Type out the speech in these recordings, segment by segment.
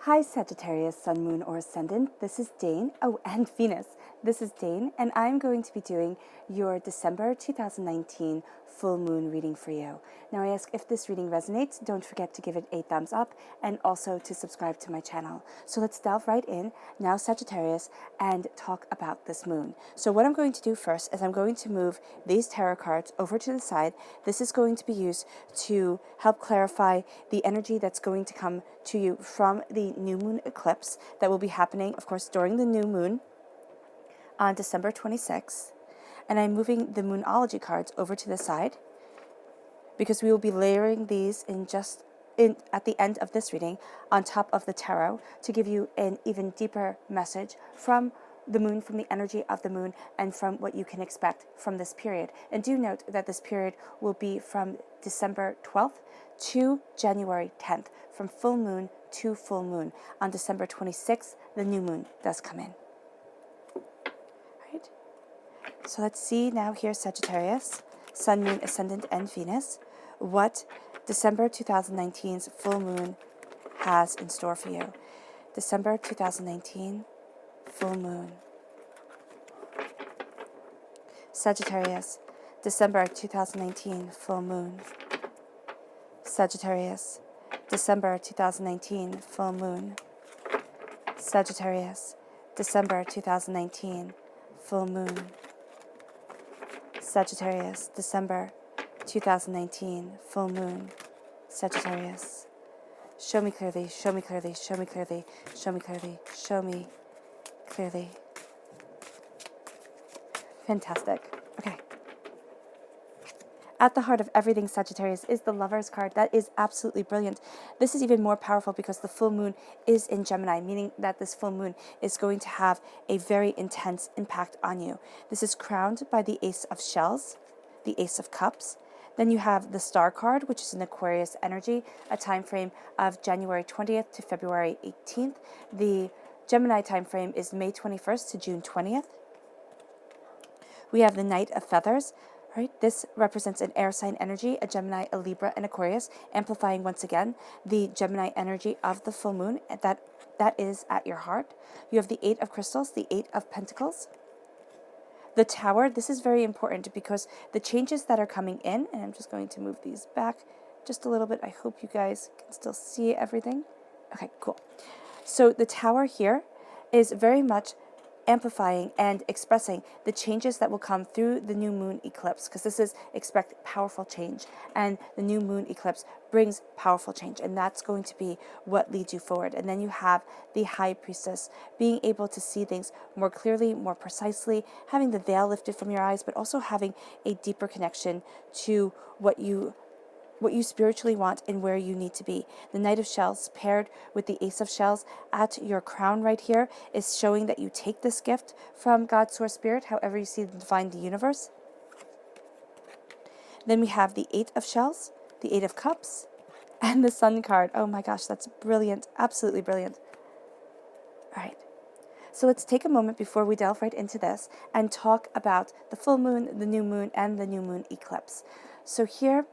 Hi Sagittarius, Sun, Moon, or Ascendant. This is Dane. Oh, and Venus. This is Dane, and I'm going to be doing your December 2019 full moon reading for you. Now, I ask if this reading resonates, don't forget to give it a thumbs up and also to subscribe to my channel. So let's delve right in now, Sagittarius, and talk about this moon. So what I'm going to do first is I'm going to move these tarot cards over to the side. This is going to be used to help clarify the energy that's going to come to you from the new moon eclipse that will be happening, of course, during the new moon on December 26th. And I'm moving the Moonology cards over to the side because we will be layering these at the end of this reading on top of the tarot to give you an even deeper message from the moon, from the energy of the moon, and from what you can expect from this period. And do note that this period will be from December 12th to January 10th, from full moon to full moon. On December 26th, the new moon does come in. Right? So let's see now here, Sagittarius, Sun, Moon, Ascendant, and Venus, what December 2019's full moon has in store for you. December 2019, full moon. Sagittarius, December 2019, full moon. Sagittarius, December 2019, full moon. Sagittarius, December 2019, full moon. Sagittarius, December 2019, full moon. Sagittarius. Show me clearly, show me clearly, show me clearly, show me clearly, show me clearly. Fantastic. Okay. At the heart of everything, Sagittarius, is the Lover's card. That is absolutely brilliant. This is even more powerful because the full moon is in Gemini, meaning that this full moon is going to have a very intense impact on you. This is crowned by the Ace of Shells, the Ace of Cups. Then you have the Star card, which is an Aquarius energy, a time frame of January 20th to February 18th. The Gemini time frame is May 21st to June 20th. We have the Knight of Feathers. Right, this represents an air sign energy, a Gemini, a Libra, and Aquarius, amplifying once again the Gemini energy of the full moon that is at your heart. You have the Eight of Crystals, the Eight of Pentacles. The Tower, this is very important because the changes that are coming in, and I'm just going to move these back just a little bit. I hope you guys can still see everything. Okay, cool. So the Tower here is very much amplifying and expressing the changes that will come through the new moon eclipse, because this is expect powerful change, and the new moon eclipse brings powerful change, and that's going to be what leads you forward. And then you have the High Priestess, being able to see things more clearly, more precisely, having the veil lifted from your eyes, but also having a deeper connection to what you spiritually want and where you need to be. The Knight of Shells paired with the Ace of Shells at your crown right here is showing that you take this gift from God, Source, Spirit, however you see the divine, the universe. Then we have the Eight of Shells, the Eight of Cups, and the Sun card. Oh my gosh, that's brilliant. Absolutely brilliant. All right. So let's take a moment before we delve right into this and talk about the full moon, the new moon, and the new moon eclipse. So here,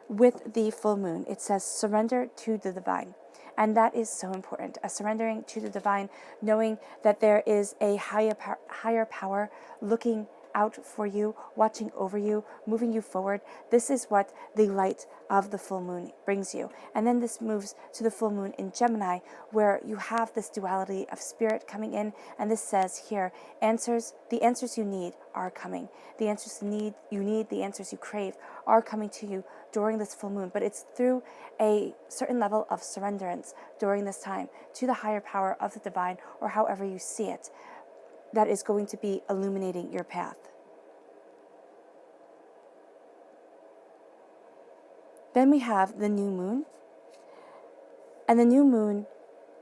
with the full moon, it says surrender to the divine. And that is so important, surrendering to the divine, knowing that there is a higher power looking out for you, watching over you, moving you forward. This is what the light of the full moon brings you. And then this moves to the full moon in Gemini, where you have this duality of spirit coming in. And this says here, the answers you need are coming. The answers you need, the answers you crave are coming to you during this full moon. But it's through a certain level of surrenderance during this time to the higher power of the divine, or however you see it, that is going to be illuminating your path. Then we have the new moon. And the new moon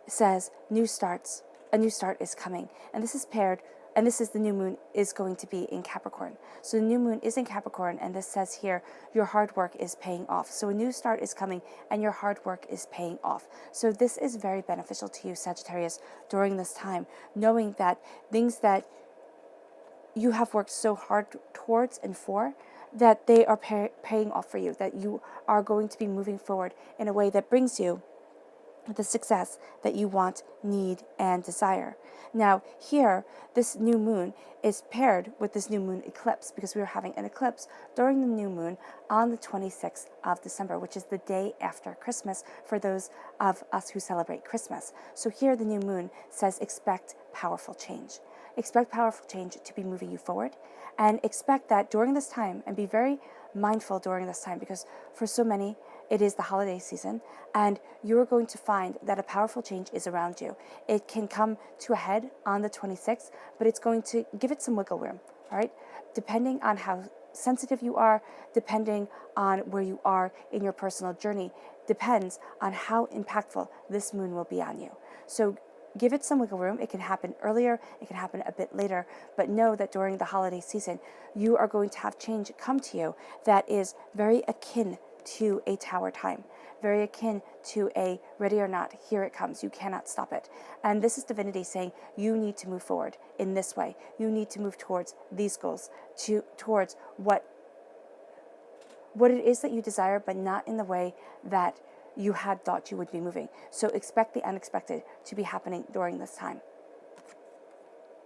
says new starts. A new start is coming. And this is paired, and this is the new moon is going to be in Capricorn. So the new moon is in Capricorn, and this says here, your hard work is paying off. So a new start is coming, and your hard work is paying off. So this is very beneficial to you, Sagittarius, during this time, knowing that things that you have worked so hard towards and for, that they are paying off for you, that you are going to be moving forward in a way that brings you the success that you want, need, and desire. Now, here, this new moon is paired with this new moon eclipse because we are having an eclipse during the new moon on the 26th of December, which is the day after Christmas for those of us who celebrate Christmas. So here, the new moon says expect powerful change. Expect powerful change to be moving you forward, and expect that during this time, and be very mindful during this time, because for so many, it is the holiday season, and you're going to find that a powerful change is around you. It can come to a head on the 26th, but it's going to give it some wiggle room, all right? Depending on how sensitive you are, depending on where you are in your personal journey, depends on how impactful this moon will be on you. So give it some wiggle room. It can happen earlier, it can happen a bit later, but know that during the holiday season, you are going to have change come to you that is very akin to a tower time, very akin to a ready or not, here it comes, you cannot stop it. And this is divinity saying you need to move forward in this way. You need to move towards these goals, towards what it is that you desire, but not in the way that you had thought you would be moving. So expect the unexpected to be happening during this time.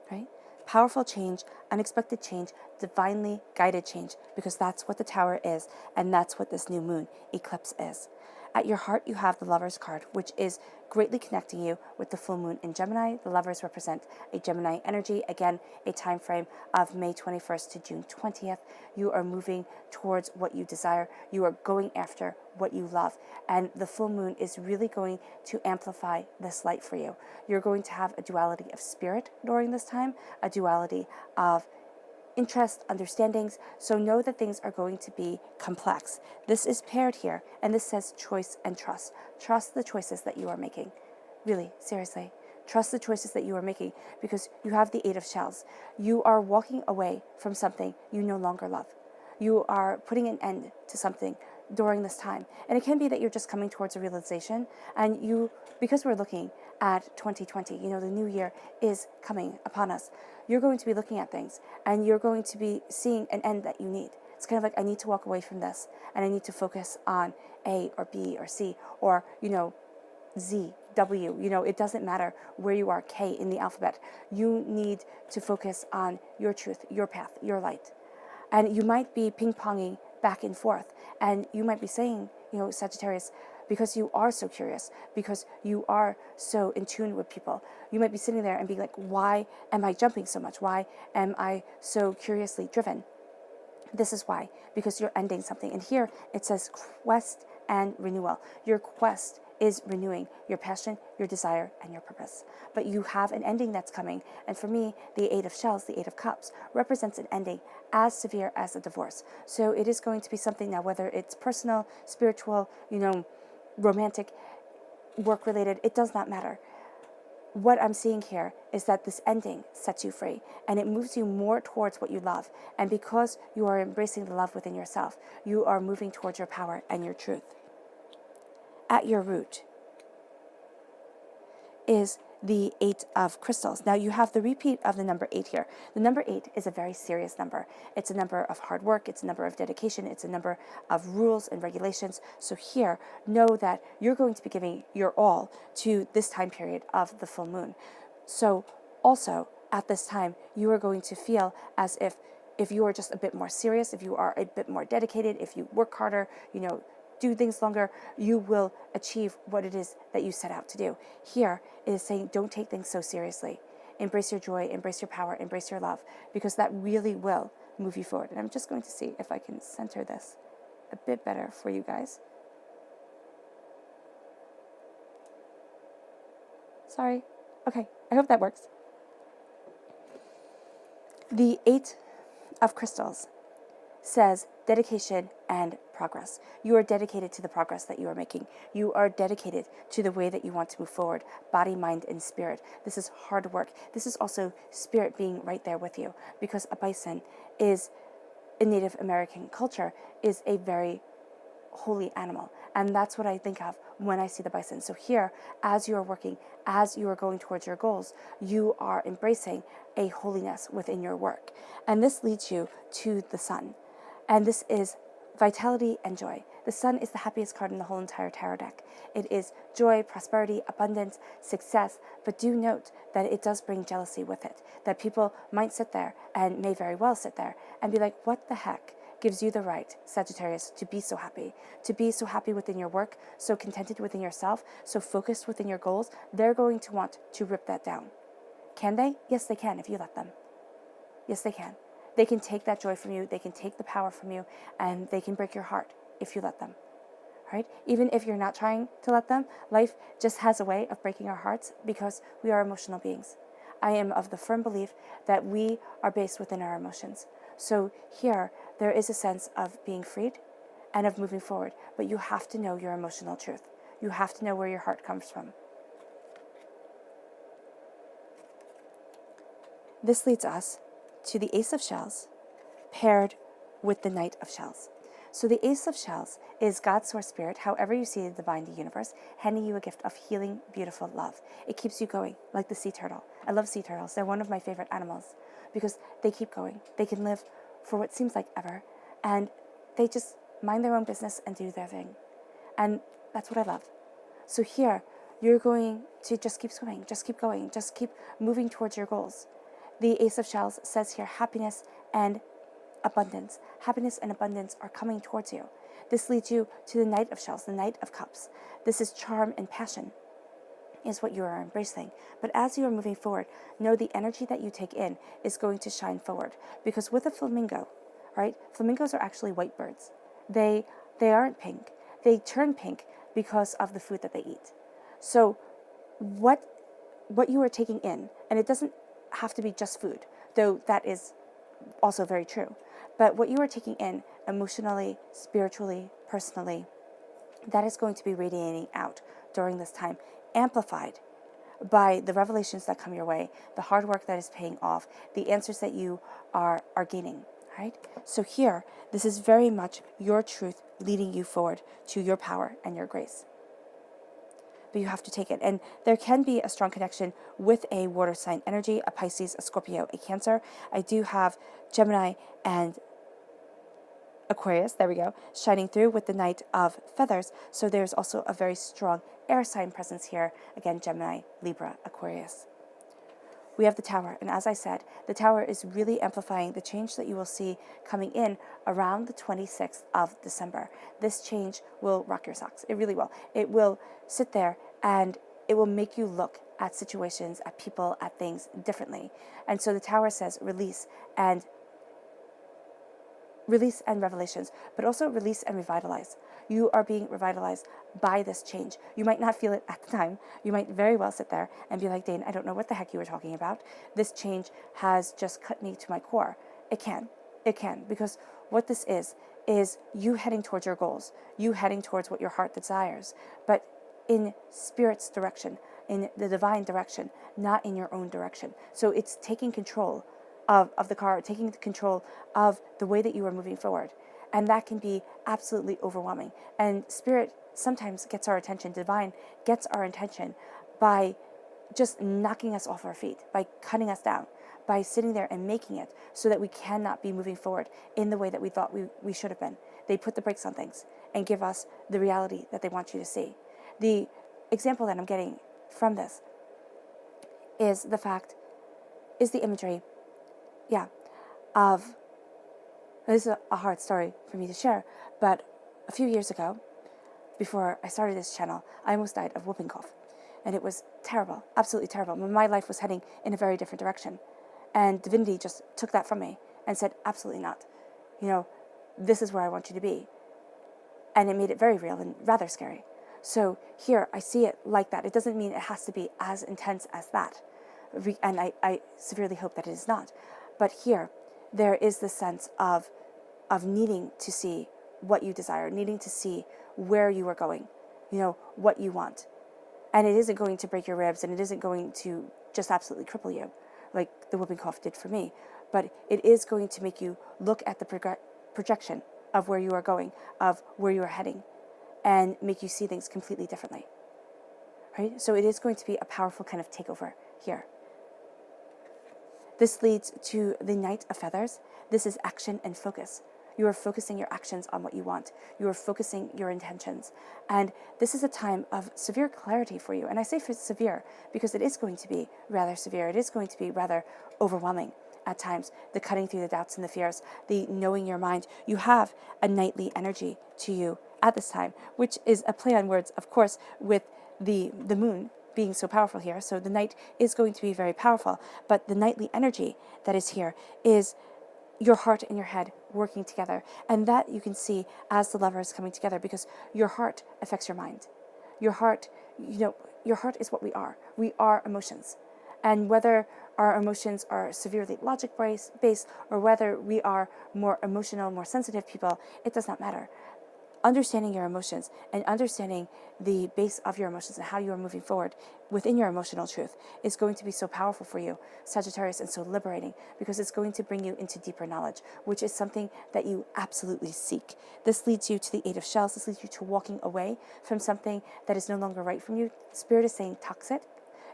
Right? Powerful change, unexpected change, divinely guided change, because that's what the tower is, and that's what this new moon eclipse is. At your heart, you have the Lovers card, which is greatly connecting you with the full moon in Gemini. The Lovers represent a Gemini energy, again, a time frame of May 21st to June 20th. You are moving towards what you desire. You are going after what you love. And the full moon is really going to amplify this light for you. You're going to have a duality of spirit during this time, a duality of interest, understandings, so know that things are going to be complex. This is paired here, and this says choice and trust. Trust the choices that you are making. Really, seriously. Trust the choices that you are making, because you have the Eight of Shells. You are walking away from something you no longer love. You are putting an end to something during this time. And it can be that you're just coming towards a realization, and you, because we're looking at 2020, the new year is coming upon us. You're going to be looking at things, and you're going to be seeing an end that you need. It's kind of like, I need to walk away from this, and I need to focus on A or B or C or, Z, W. It doesn't matter where you are, K in the alphabet. You need to focus on your truth, your path, your light. And you might be ping-ponging back and forth, and you might be saying, Sagittarius, because you are so curious, because you are so in tune with people, you might be sitting there and being like, why am I jumping so much? Why am I so curiously driven? This is why, because you're ending something. And here it says quest and renewal. Your quest is renewing your passion, your desire, and your purpose. But you have an ending that's coming. And for me, the Eight of Shells, the Eight of Cups, represents an ending as severe as a divorce. So it is going to be something now, whether it's personal, spiritual, romantic, work-related, it does not matter. What I'm seeing here is that this ending sets you free, and it moves you more towards what you love. And because you are embracing the love within yourself, you are moving towards your power and your truth. At your root is the Eight of Crystals. Now you have the repeat of the number 8 here. The number 8 is a very serious number. It's a number of hard work. It's a number of dedication. It's a number of rules and regulations. So here, know that you're going to be giving your all to this time period of the full moon. So also at this time, you are going to feel as if you are just a bit more serious, if you are a bit more dedicated, if you work harder, do things longer, you will achieve what it is that you set out to do. Here it is saying, don't take things so seriously. Embrace your joy, embrace your power, embrace your love, because that really will move you forward. And I'm just going to see if I can center this a bit better for you guys. Sorry. Okay, I hope that works. The Eight of Crystals says dedication and progress. You are dedicated to the progress that you are making. You are dedicated to the way that you want to move forward, body, mind, and spirit. This is hard work. This is also spirit being right there with you, because a bison is, in Native American culture, is a very holy animal. And that's what I think of when I see the bison. So here, as you are working, as you are going towards your goals, you are embracing a holiness within your work. And this leads you to the sun. And this is vitality and joy. The Sun is the happiest card in the whole entire tarot deck. It is joy, prosperity, abundance, success, but do note that it does bring jealousy with it, that people might sit there and may very well sit there and be like, what the heck gives you the right, Sagittarius, to be so happy within your work, so contented within yourself, so focused within your goals? They're going to want to rip that down. Can they? Yes, they can if you let them. Yes, they can. They can take that joy from you, they can take the power from you, and they can break your heart if you let them. Right? Even if you're not trying to let them, life just has a way of breaking our hearts because we are emotional beings. I am of the firm belief that we are based within our emotions. So here, there is a sense of being freed and of moving forward, but you have to know your emotional truth. You have to know where your heart comes from. This leads us to the Ace of Shells paired with the Knight of Shells. So the Ace of Shells is God's source spirit, however you see the divine universe, handing you a gift of healing, beautiful love. It keeps you going, like the sea turtle. I love sea turtles. They're one of my favorite animals because they keep going. They can live for what seems like ever, and they just mind their own business and do their thing. And that's what I love. So here, you're going to just keep swimming, just keep going, just keep moving towards your goals. The Ace of Shells says here happiness and abundance. Happiness and abundance are coming towards you. This leads you to the Knight of Shells, the Knight of Cups. This is charm and passion is what you are embracing. But as you are moving forward, know the energy that you take in is going to shine forward. Because with a flamingo, right? Flamingos are actually white birds. They aren't pink. They turn pink because of the food that they eat. So what you are taking in, and it doesn't have to be just food, though that is also very true. But what you are taking in emotionally, spiritually, personally, that is going to be radiating out during this time, amplified by the revelations that come your way, the hard work that is paying off, the answers that you are gaining, right? So here, this is very much your truth leading you forward to your power and your grace. But you have to take it. And there can be a strong connection with a water sign energy, a Pisces, a Scorpio, a Cancer. I do have Gemini and Aquarius, there we go, shining through with the Knight of Feathers. So there's also a very strong air sign presence here. Again, Gemini, Libra, Aquarius. We have the Tower, and as I said, the Tower is really amplifying the change that you will see coming in around the 26th of December. This change will rock your socks. It really will. It will sit there and it will make you look at situations, at people, at things differently. And so the Tower says release and revelations, but also release and revitalize. You are being revitalized by this change. You might not feel it at the time. You might very well sit there and be like, Dane, I don't know what the heck you were talking about. This change has just cut me to my core. It can, because what this is you heading towards your goals, you heading towards what your heart desires, but in Spirit's direction, in the divine direction, not in your own direction. So it's taking control of the car, taking control of the way that you are moving forward. And that can be absolutely overwhelming. And Spirit sometimes gets our attention, divine gets our attention by just knocking us off our feet, by cutting us down, by sitting there and making it so that we cannot be moving forward in the way that we thought we should have been. They put the brakes on things and give us the reality that they want you to see. The example that I'm getting from this is the imagery, of, this is a hard story for me to share, but a few years ago, before I started this channel, I almost died of whooping cough. And it was terrible, absolutely terrible. My life was heading in a very different direction. And divinity just took that from me and said, absolutely not. This is where I want you to be. And it made it very real and rather scary. So here, I see it like that. It doesn't mean it has to be as intense as that. And I severely hope that it is not. But here, there is this sense of needing to see what you desire, needing to see where you are going, what you want. And it isn't going to break your ribs, and it isn't going to just absolutely cripple you, like the whooping cough did for me. But it is going to make you look at the projection of where you are going, of where you are heading, and make you see things completely differently. Right? So it is going to be a powerful kind of takeover here. This leads to the Knight of Feathers. This is action and focus. You are focusing your actions on what you want. You are focusing your intentions. And this is a time of severe clarity for you. And I say for severe because it is going to be rather severe. It is going to be rather overwhelming at times. The cutting through the doubts and the fears, the knowing your mind. You have a knightly energy to you at this time, which is a play on words, of course, with the moon being so powerful here. So the knight is going to be very powerful. But the knightly energy that is here is your heart and your head working together. And that you can see as the Lover is coming together, because your heart affects your mind. Your heart, your heart is what we are. We are emotions. And whether our emotions are severely logic-based or whether we are more emotional, more sensitive people, it does not matter. Understanding your emotions and understanding the base of your emotions and how you are moving forward within your emotional truth is going to be so powerful for you, Sagittarius, and so liberating, because it's going to bring you into deeper knowledge, which is something that you absolutely seek. This leads you to the Eight of Shells. This leads you to walking away from something that is no longer right from you. Spirit is saying toxic.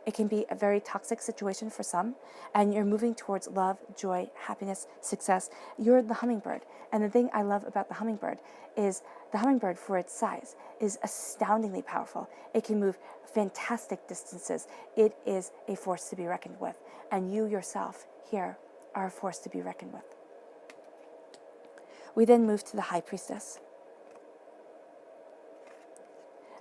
It can be a very toxic situation for some, and you're moving towards love, joy, happiness, success. You're the hummingbird. And the thing I love about the hummingbird is the hummingbird, for its size, is astoundingly powerful. It can move fantastic distances. It is a force to be reckoned with. And you yourself here are a force to be reckoned with. We then move to the High Priestess.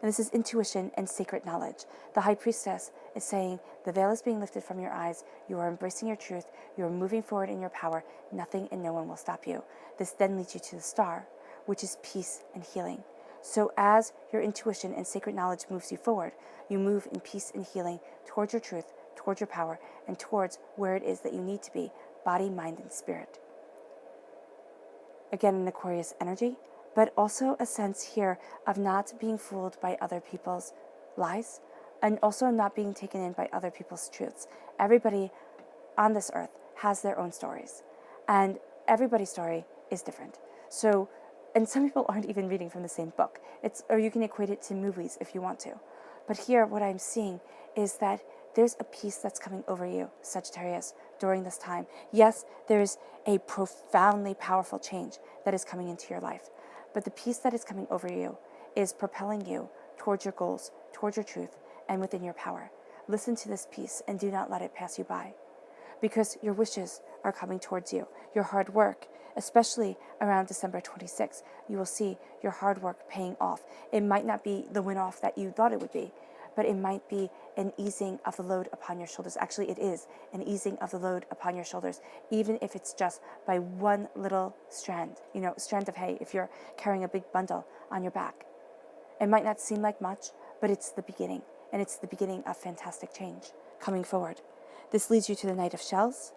And this is intuition and sacred knowledge. The High Priestess is saying the veil is being lifted from your eyes. You are embracing your truth. You are moving forward in your power. Nothing and no one will stop you. This then leads you to the Star, which is peace and healing. So as your intuition and sacred knowledge moves you forward, you move in peace and healing towards your truth, towards your power, and towards where it is that you need to be, body, mind, and spirit. Again, an Aquarius energy, but also a sense here of not being fooled by other people's lies and also not being taken in by other people's truths. Everybody on this earth has their own stories, and everybody's story is different. So, and some people aren't even reading from the same book. Or you can equate it to movies if you want to. But here, what I'm seeing is that there's a peace that's coming over you, Sagittarius, during this time. Yes, there's a profoundly powerful change that is coming into your life. But the peace that is coming over you is propelling you towards your goals, towards your truth, and within your power. Listen to this peace and do not let it pass you by, because your wishes are coming towards you. Your hard work, especially around December 26th, you will see your hard work paying off. It might not be the win-off that you thought it would be, but it might be an easing of the load upon your shoulders. Actually, it is an easing of the load upon your shoulders, even if it's just by one little strand, strand of hay, if you're carrying a big bundle on your back. It might not seem like much, but it's the beginning, and it's the beginning of fantastic change coming forward. This leads you to the Knight of Shells,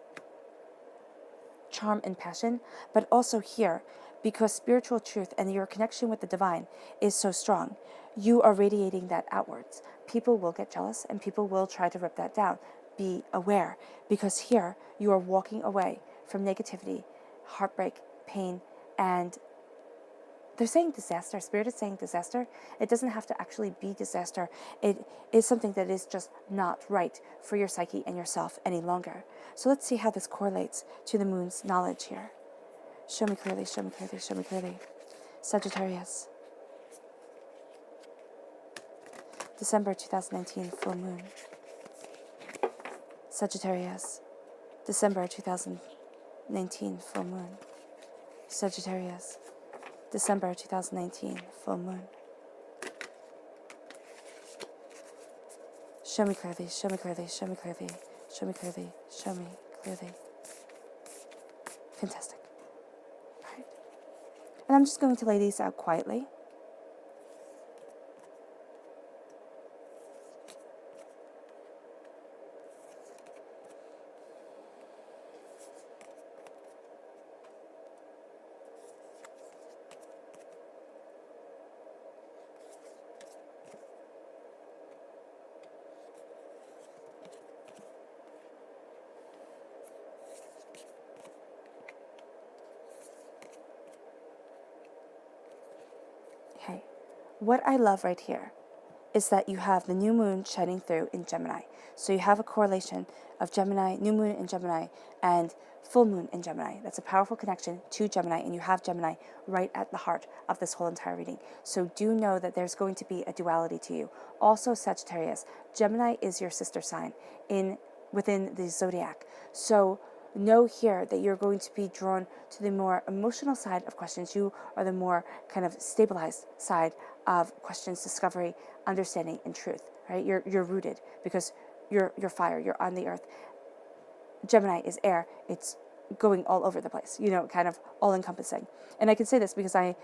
charm and passion, but also here, because spiritual truth and your connection with the divine is so strong, you are radiating that outwards. People will get jealous and people will try to rip that down. Be aware, because here you are walking away from negativity, heartbreak, pain, and they're saying disaster. Spirit is saying disaster. It doesn't have to actually be disaster. It is something that is just not right for your psyche and yourself any longer. So let's see how this correlates to the moon's knowledge here. Show me clearly, show me clearly, show me clearly. Sagittarius. December 2019, full moon. Sagittarius. December 2019, full moon. Sagittarius. December 2019, full moon. Show me clearly, show me clearly, show me clearly, show me clearly, show me clearly. Fantastic. All right. And I'm just going to lay these out quietly. Okay. What I love right here is that you have the new moon shining through in Gemini. So you have a correlation of Gemini, new moon in Gemini, and full moon in Gemini. That's a powerful connection to Gemini, and you have Gemini right at the heart of this whole entire reading. So do know that there's going to be a duality to you. Also, Sagittarius, Gemini is your sister sign within the zodiac. So know here that you're going to be drawn to the more emotional side of questions. You are the more kind of stabilized side of questions, discovery, understanding, and truth. Right? You're rooted because you're fire. You're on the earth. Gemini is air. It's going all over the place. Kind of all encompassing. And I can say this because I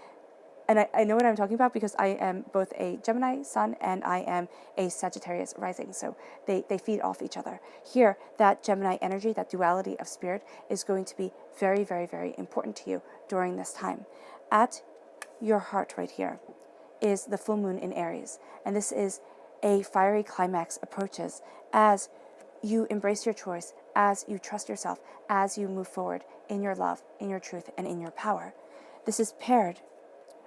know what I'm talking about because I am both a Gemini sun and I am a Sagittarius rising. So they feed off each other. Here, that Gemini energy, that duality of spirit is going to be very, very, very important to you during this time. At your heart right here is the full moon in Aries. And this is a fiery climax approaches as you embrace your choice, as you trust yourself, as you move forward in your love, in your truth, and in your power. This is paired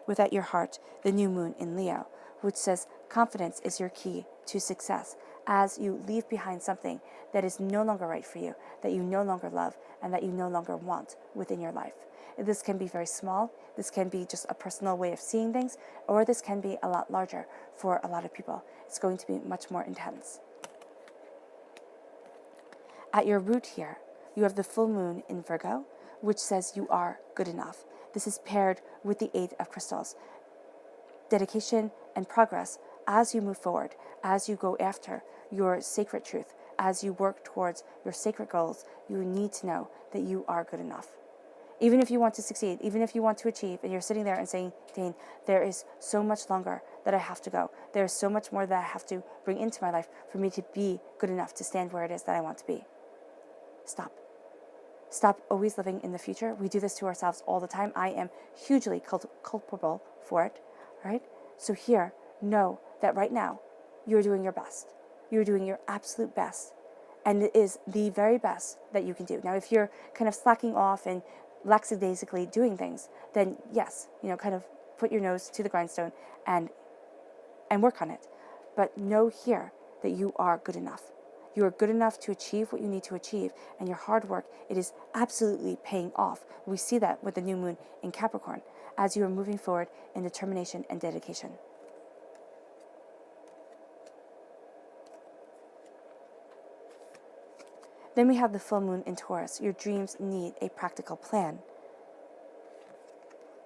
with at your heart the new moon in Leo, which says confidence is your key to success as you leave behind something that is no longer right for you, that you no longer love, and that you no longer want within your life. This can be very small, this can be just a personal way of seeing things, or this can be a lot larger for a lot of people. It's going to be much more intense. At your root here, you have the full moon in Virgo, which says you are good enough. This is paired with the 8 of crystals. Dedication and progress as you move forward, as you go after your sacred truth, as you work towards your sacred goals, you need to know that you are good enough. Even if you want to succeed, even if you want to achieve, and you're sitting there and saying, Dane, there is so much longer that I have to go. There is so much more that I have to bring into my life for me to be good enough to stand where it is that I want to be. Stop. Stop always living in the future. We do this to ourselves all the time. I am hugely culpable for it, right? So here, know that right now, you're doing your best. You're doing your absolute best. And it is the very best that you can do. Now, if you're kind of slacking off and lackadaisically doing things, then yes, kind of put your nose to the grindstone and work on it. But know here that you are good enough. You are good enough to achieve what you need to achieve, and your hard work, it is absolutely paying off. We see that with the new moon in Capricorn, as you are moving forward in determination and dedication. Then we have the full moon in Taurus. Your dreams need a practical plan.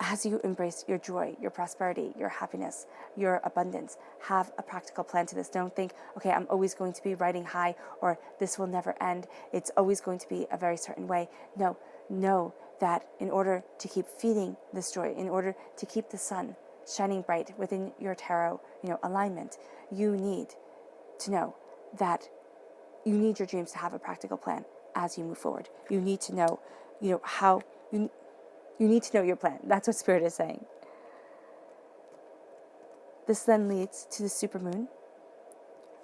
As you embrace your joy, your prosperity, your happiness, your abundance, have a practical plan to this. Don't think, okay, I'm always going to be riding high, or this will never end. It's always going to be a very certain way. No, know that in order to keep feeding this joy, in order to keep the sun shining bright within your tarot, alignment, you need to know that you need your dreams to have a practical plan as you move forward. You need to know, how you need to know your plan. That's what Spirit is saying. This then leads to the supermoon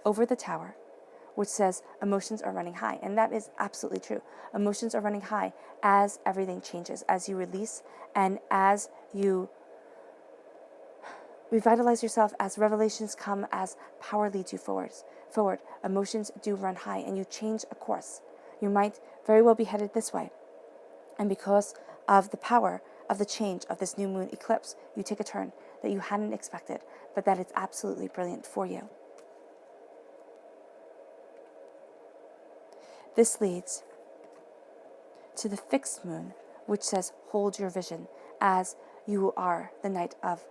over the tower, which says emotions are running high. And that is absolutely true. Emotions are running high as everything changes, as you release and as you revitalize yourself, as revelations come, as power leads you forward. Emotions do run high and you change a course. You might very well be headed this way. And because of the power of the change of this new moon eclipse, you take a turn that you hadn't expected, but that is absolutely brilliant for you. This leads to the fixed moon, which says, hold your vision, as you are the knight of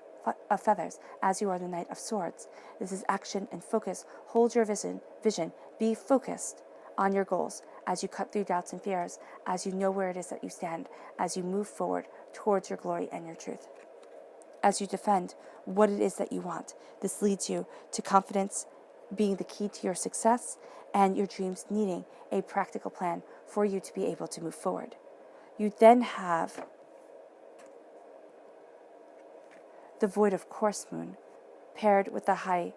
feathers, as you are the knight of swords. This is action and focus. Hold your vision. Be focused on your goals as you cut through doubts and fears, as you know where it is that you stand, as you move forward towards your glory and your truth, as you defend what it is that you want. This leads you to confidence being the key to your success, and your dreams needing a practical plan for you to be able to move forward. You then have the void of course moon paired with the high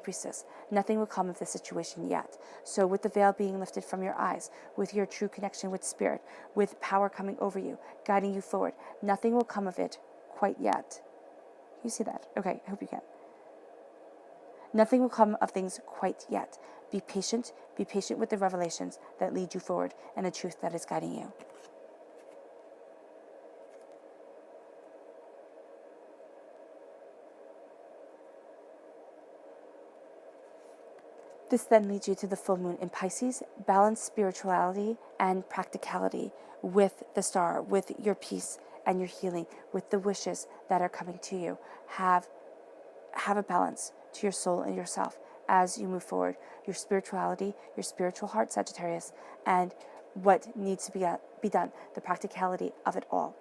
priestess. Nothing will come of the situation yet. So with the veil being lifted from your eyes, with your true connection with Spirit, with power coming over you, guiding you forward, nothing will come of it quite yet. You see that? Okay, I hope you can. Nothing will come of things quite yet. Be patient with the revelations that lead you forward and the truth that is guiding you. This then leads you to the full moon in Pisces. Balance spirituality and practicality with the star, with your peace and your healing, with the wishes that are coming to you. Have a balance to your soul and yourself as you move forward. Your spirituality, your spiritual heart, Sagittarius, and what needs to be done, the practicality of it all.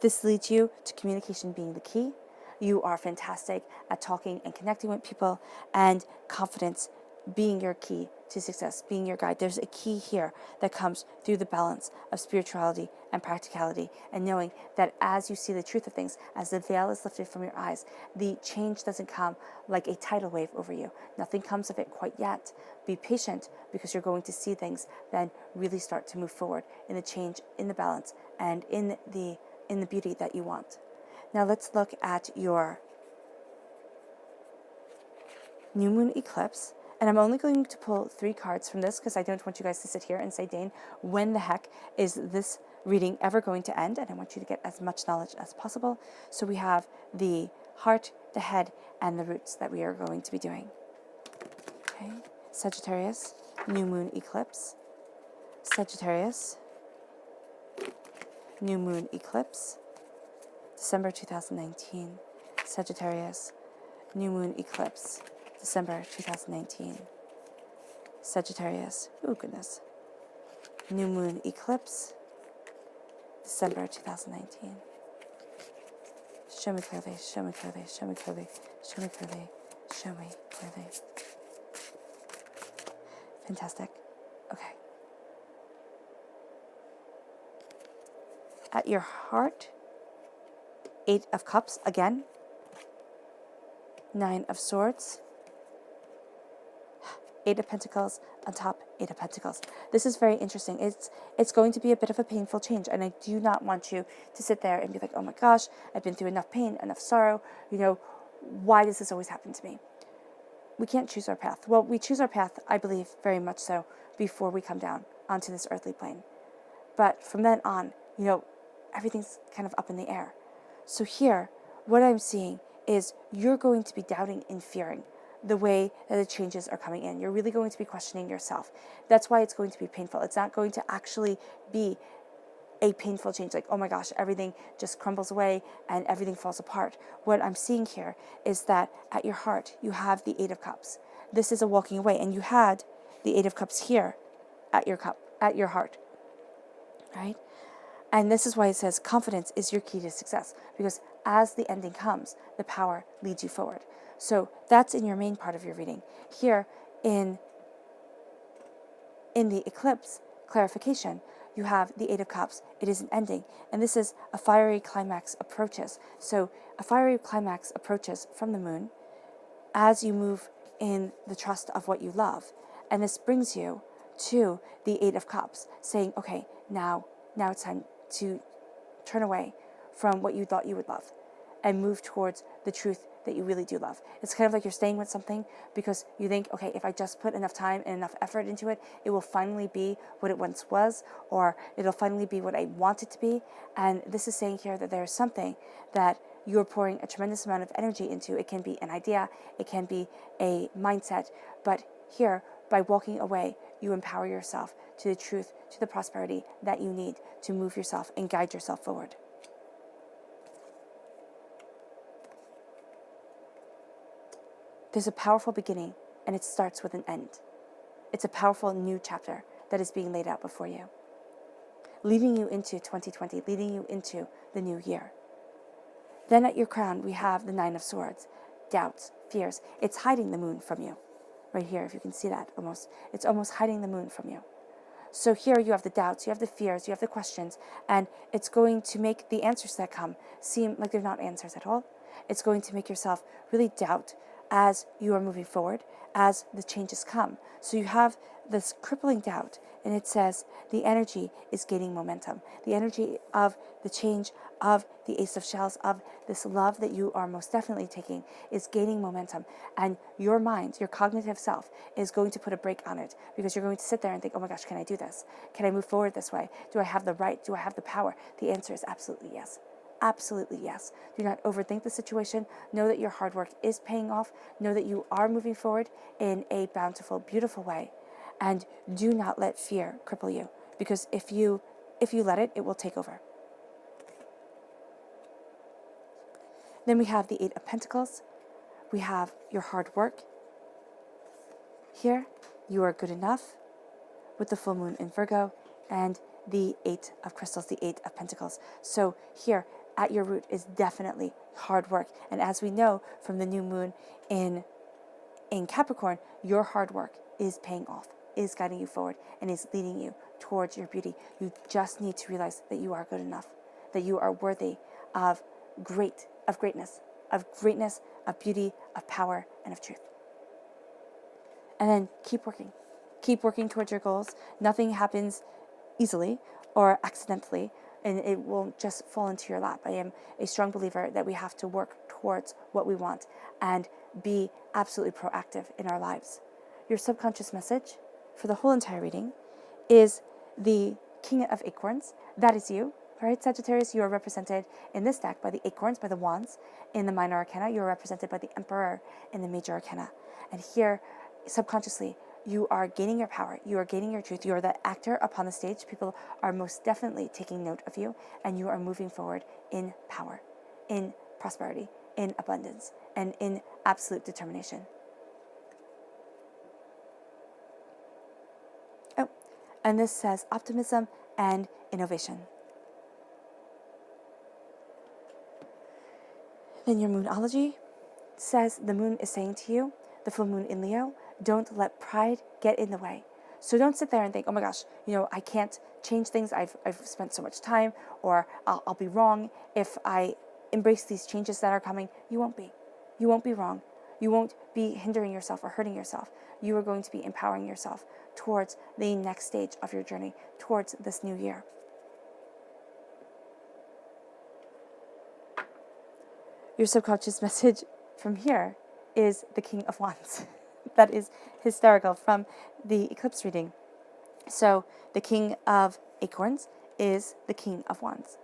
This leads you to communication being the key. You are fantastic at talking and connecting with people, and confidence being your key to success, being your guide. There's a key here that comes through the balance of spirituality and practicality, and knowing that as you see the truth of things, as the veil is lifted from your eyes, the change doesn't come like a tidal wave over you. Nothing comes of it quite yet. Be patient, because you're going to see things then really start to move forward in the change, in the balance, and in the beauty that you want. Now let's look at your new moon eclipse. And I'm only going to pull 3 cards from this because I don't want you guys to sit here and say, Dane, when the heck is this reading ever going to end? And I want you to get as much knowledge as possible. So we have the heart, the head, and the roots that we are going to be doing. Okay, Sagittarius, new moon eclipse. Sagittarius, new moon eclipse. December 2019. Sagittarius, new moon eclipse. December 2019. Sagittarius, oh goodness. New moon eclipse. December 2019. Show me clearly, show me clearly, show me clearly, show me clearly, show me clearly. Fantastic. Okay. At your heart, 8 of Cups again, 9 of Swords, 8 of Pentacles on top, 8 of Pentacles. This is very interesting. It's going to be a bit of a painful change, and I do not want you to sit there and be like, oh my gosh, I've been through enough pain, enough sorrow, why does this always happen to me? We can't choose our path. Well, we choose our path, I believe, very much so, before we come down onto this earthly plane. But from then on, everything's kind of up in the air. So here, what I'm seeing is you're going to be doubting and fearing the way that the changes are coming in. You're really going to be questioning yourself. That's why it's going to be painful. It's not going to actually be a painful change, like, oh my gosh, everything just crumbles away and everything falls apart. What I'm seeing here is that at your heart, you have the 8 of Cups. This is a walking away, and you had the 8 of Cups here at your heart, right? And this is why it says confidence is your key to success, because as the ending comes, the power leads you forward. So that's in your main part of your reading. Here in the eclipse clarification, you have the 8 of Cups. It is an ending, and this is a fiery climax approaches. So a fiery climax approaches from the moon as you move in the trust of what you love. And this brings you to the 8 of Cups, saying, okay, now it's time to turn away from what you thought you would love and move towards the truth that you really do love. It's kind of like you're staying with something because you think, okay, if I just put enough time and enough effort into it, it will finally be what it once was, or it'll finally be what I want it to be. And this is saying here that there is something that you're pouring a tremendous amount of energy into. It can be an idea, it can be a mindset, but here, by walking away, you empower yourself to the truth, to the prosperity that you need to move yourself and guide yourself forward. There's a powerful beginning, and it starts with an end. It's a powerful new chapter that is being laid out before you, leading you into 2020, leading you into the new year. Then at your crown, we have the 9 of Swords, doubts, fears. It's hiding the moon from you. Right here, if you can see that, it's almost hiding the moon from you. So here you have the doubts, you have the fears, you have the questions, and it's going to make the answers that come seem like they're not answers at all. It's going to make yourself really doubt as you are moving forward, as the changes come. So you have this crippling doubt, and it says the energy is gaining momentum. The energy of the change, of the Ace of Shells, of this love that you are most definitely taking is gaining momentum. And your mind, your cognitive self, is going to put a brake on it, because you're going to sit there and think, oh my gosh, can I do this? Can I move forward this way? Do I have the right? Do I have the power? The answer is absolutely yes. Absolutely yes. Do not overthink the situation. Know that your hard work is paying off. Know that you are moving forward in a bountiful, beautiful way. And do not let fear cripple you, because if you let it, it will take over. Then we have the Eight of Pentacles. We have your hard work. Here, you are good enough, with the full moon in Virgo, and the Eight of Crystals, the Eight of Pentacles. So here, at your root is definitely hard work. And as we know from the new moon in Capricorn, your hard work is paying off, is guiding you forward, and is leading you towards your beauty. You just need to realize that you are good enough, that you are worthy of greatness, of beauty, of power, and of truth. And then keep working. Keep working towards your goals. Nothing happens easily or accidentally, and it will just fall into your lap. I am a strong believer that we have to work towards what we want and be absolutely proactive in our lives. Your subconscious message for the whole entire reading is the King of Acorns. That is you. All right, Sagittarius, you are represented in this deck by the acorns, by the wands. In the minor arcana, you are represented by the Emperor in the major arcana. And here, subconsciously, you are gaining your power. You are gaining your truth. You are the actor upon the stage. People are most definitely taking note of you, and you are moving forward in power, in prosperity, in abundance, and in absolute determination. Oh, and this says optimism and innovation. Then your moonology says the moon is saying to you, the full moon in Leo, don't let pride get in the way. So don't sit there and think, oh my gosh, I can't change things. I've spent so much time, or I'll be wrong if I embrace these changes that are coming. You won't be. You won't be wrong. You won't be hindering yourself or hurting yourself. You are going to be empowering yourself towards the next stage of your journey, towards this new year. Your subconscious message from here is the King of Wands. That is hysterical from the eclipse reading. So the King of Acorns is the King of Wands.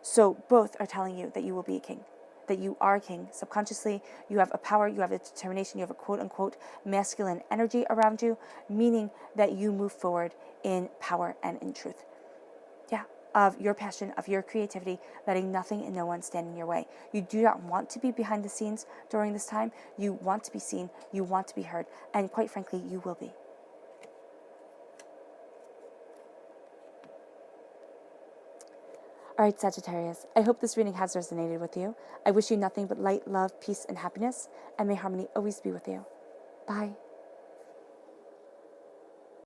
So both are telling you that you will be a king, that you are a king. Subconsciously, you have a power, you have a determination, you have a quote-unquote masculine energy around you, meaning that you move forward in power and in truth. Yeah, of your passion, of your creativity, letting nothing and no one stand in your way. You do not want to be behind the scenes during this time. You want to be seen, you want to be heard, and quite frankly, you will be. All right, Sagittarius, I hope this reading has resonated with you. I wish you nothing but light, love, peace, and happiness, and may harmony always be with you. Bye.